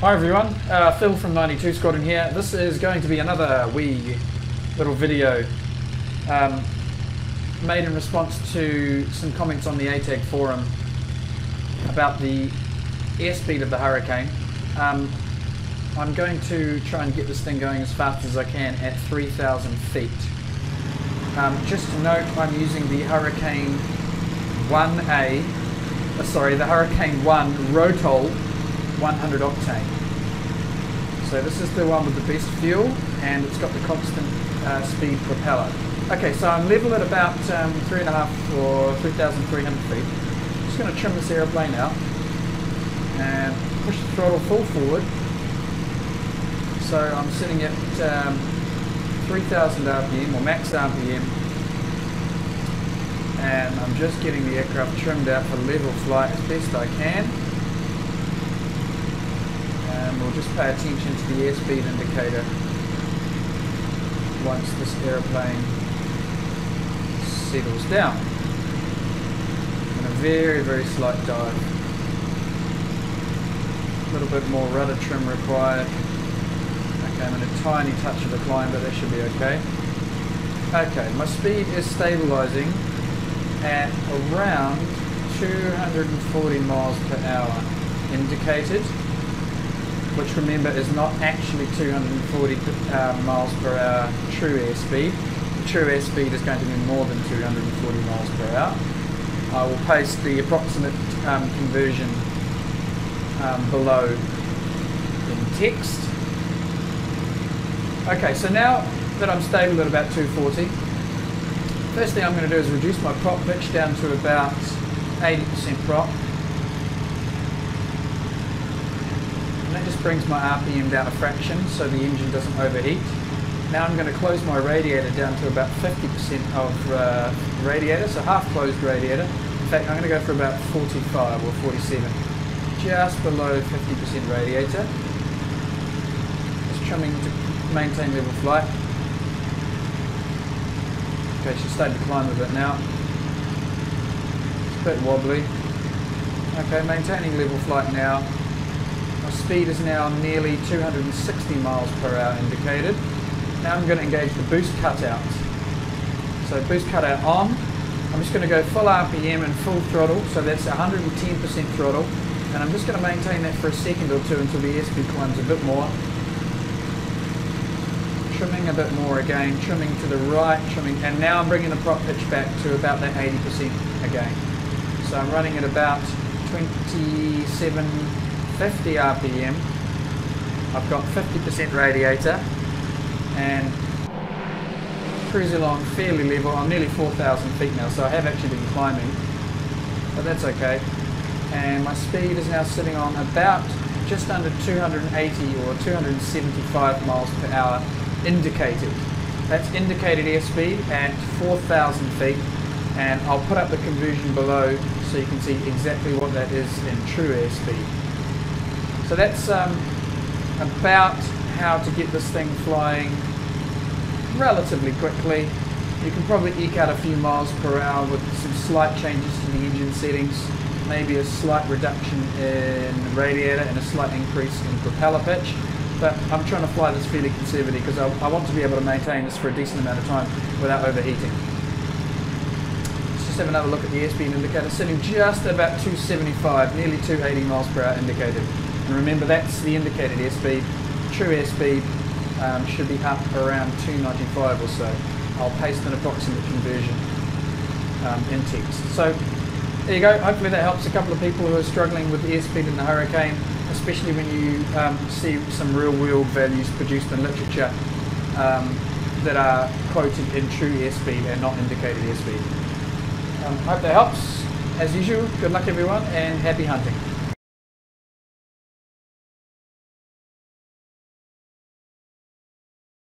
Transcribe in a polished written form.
Hi everyone, Phil from 92 Squadron here. This is going to be another wee little video made in response to some comments on the ATAG forum about the airspeed of the Hurricane. I'm going to try and get this thing going as fast as I can at 3,000 feet. Just to note, I'm using the Hurricane 1A, the Hurricane 1 Rotol 100 octane. So this is the one with the best fuel, and it's got the constant speed propeller. Okay, so I'm level at about 3.5 or 3,300 feet. I'm just going to trim this aeroplane out and push the throttle full forward. So I'm sitting at 3,000 RPM or max RPM, and I'm just getting the aircraft trimmed out for level flight as best I can. And we'll just pay attention to the airspeed indicator once this aeroplane settles down. And a very, very slight dive. A little bit more rudder trim required. Okay, I'm in a tiny touch of a climb, but that should be okay. Okay, my speed is stabilizing at around 240 miles per hour indicated, which remember is not actually 240 miles per hour true airspeed. The true airspeed is going to be more than 240 miles per hour. I will paste the approximate conversion below in text. Okay, so now that I'm stable at about 240, first thing I'm going to do is reduce my prop pitch down to about 80% prop. And that just brings my RPM down a fraction so the engine doesn't overheat. Now I'm going to close my radiator down to about 50% of radiator, so half closed radiator. In fact, I'm going to go for about 45 or 47, just below 50% radiator. Just trimming to maintain level flight. Okay, she's starting to climb a bit now. It's a bit wobbly. Okay, maintaining level flight now. My speed is now nearly 260 miles per hour indicated. Now I'm going to engage the boost cutout. So boost cutout on. I'm just going to go full RPM and full throttle, so that's 110% throttle. And I'm just going to maintain that for a second or two until the airspeed climbs a bit more. Trimming a bit more again, trimming to the right, trimming, and now I'm bringing the prop pitch back to about that 80% again. So I'm running at about 2750 RPM. I've got 50% radiator and cruising along fairly level. I'm nearly 4,000 feet now, so I have actually been climbing, but that's okay. And my speed is now sitting on about just under 280 or 275 miles per hour indicated. That's indicated airspeed at 4,000 feet, and I'll put up the conversion below so you can see exactly what that is in true airspeed. So that's about how to get this thing flying relatively quickly. You can probably eke out a few miles per hour with some slight changes to the engine settings, maybe a slight reduction in radiator and a slight increase in propeller pitch. But I'm trying to fly this fairly conservatively because I want to be able to maintain this for a decent amount of time without overheating. Let's just have another look at the airspeed indicator, sitting just about 275, nearly 280 miles per hour indicated. And remember, that's the indicated airspeed. True airspeed should be up around 295 or so. I'll paste an approximate conversion in text. So there you go. Hopefully that helps a couple of people who are struggling with the airspeed in the Hurricane, especially when you see some real-world values produced in literature that are quoted in true airspeed and not indicated airspeed. Hope that helps. As usual, good luck everyone and happy hunting.